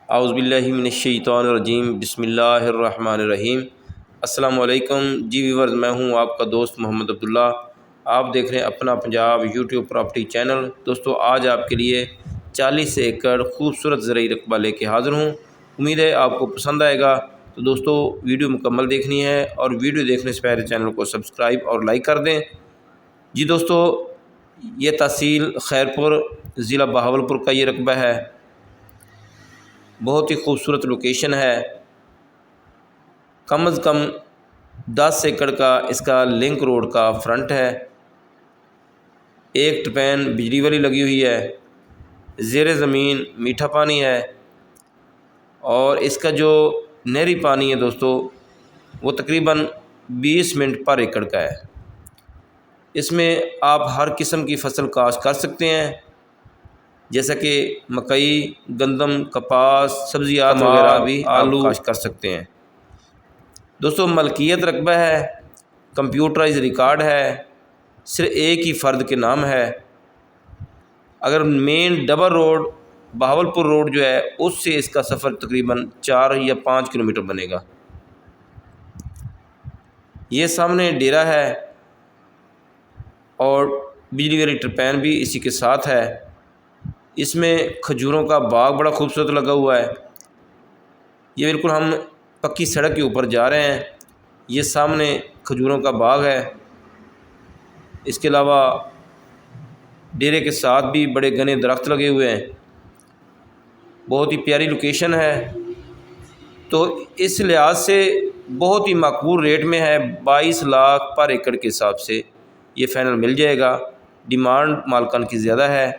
اعوذ باللہ من الشیطان الرجیم، بسم اللہ الرحمن الرحیم۔ السلام علیکم جی ویورز، میں ہوں آپ کا دوست محمد عبداللہ۔ آپ دیکھ رہے ہیں اپنا پنجاب یوٹیوب پراپرٹی چینل۔ دوستو، آج آپ کے لیے 40 ایکڑ خوبصورت زرعی رقبہ لے کے حاضر ہوں۔ امید ہے آپ کو پسند آئے گا۔ تو دوستو، ویڈیو مکمل دیکھنی ہے اور ویڈیو دیکھنے سے پہلے چینل کو سبسکرائب اور لائک کر دیں۔ جی دوستو، یہ تحصیل خیرپور، ضلع بہاولپور کا یہ رقبہ ہے۔ بہت ہی خوبصورت لوکیشن ہے۔ کم از کم 10 ایکڑ کا اس کا لنک روڈ کا فرنٹ ہے۔ ایک ٹرپین بجلی والی لگی ہوئی ہے۔ زیر زمین میٹھا پانی ہے، اور اس کا جو نہری پانی ہے دوستو، وہ تقریباً 20 منٹ پر ایکڑ کا ہے۔ اس میں آپ ہر قسم کی فصل کاشت کر سکتے ہیں، جیسا کہ مکئی، گندم، کپاس، سبزیات وغیرہ بھی آلو کاشت کر سکتے ہیں۔ دوستو، ملکیت رقبہ ہے، کمپیوٹرائز ریکارڈ ہے، صرف ایک ہی فرد کے نام ہے۔ اگر مین ڈبل روڈ بہاولپور روڈ جو ہے، اس سے اس کا سفر تقریباً 4 یا 5 کلومیٹر بنے گا۔ یہ سامنے ڈیرا ہے، اور بجلی والی ٹرپین بھی اسی کے ساتھ ہے۔ اس میں کھجوروں کا باغ بڑا خوبصورت لگا ہوا ہے۔ یہ بالکل ہم پکی سڑک کے اوپر جا رہے ہیں۔ یہ سامنے کھجوروں کا باغ ہے۔ اس کے علاوہ ڈیرے کے ساتھ بھی بڑے گھنے درخت لگے ہوئے ہیں۔ بہت ہی پیاری لوکیشن ہے، تو اس لحاظ سے بہت ہی معقول ریٹ میں ہے۔ 22 لاکھ پر ایکڑ کے حساب سے یہ فائنل مل جائے گا۔ ڈیمانڈ مالکان کی زیادہ ہے۔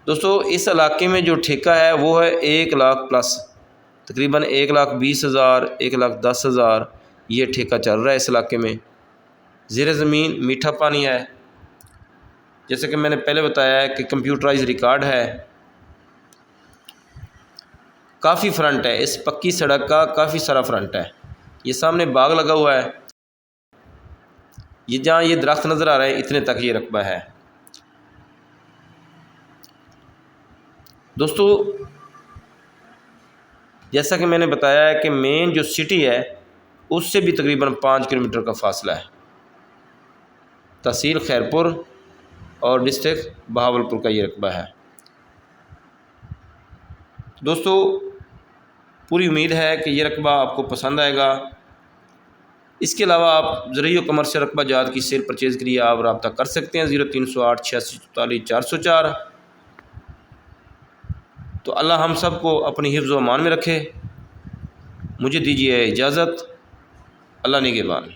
دوستو، اس علاقے میں جو ٹھیکہ ہے وہ ہے 1 لاکھ پلس، تقریباً 1,20,000 1,10,000 یہ ٹھیکہ چل رہا ہے اس علاقے میں۔ زیر زمین میٹھا پانی ہے، جیسے کہ میں نے پہلے بتایا ہے کہ کمپیوٹرائز ریکارڈ ہے۔ کافی فرنٹ ہے، اس پکی سڑک کا کافی سارا فرنٹ ہے۔ یہ سامنے باغ لگا ہوا ہے۔ یہ جہاں یہ درخت نظر آ رہے ہیں، اتنے تک یہ رقبہ ہے۔ دوستو، جیسا کہ میں نے بتایا ہے کہ مین جو سٹی ہے، اس سے بھی تقریباً 5 کلومیٹر کا فاصلہ ہے۔ تحصیل خیرپور اور ڈسٹرکٹ بہاولپور کا یہ رقبہ ہے۔ دوستو، پوری امید ہے کہ یہ رقبہ آپ کو پسند آئے گا۔ اس کے علاوہ آپ زرعی و کمرشل رقبہ جات کی سیل پرچیز کے لیے آپ رابطہ کر سکتے ہیں 0308 8644 404۔ تو اللہ ہم سب کو اپنی حفظ و امان میں رکھے۔ مجھے دیجیے اجازت۔ اللہ نگہبان۔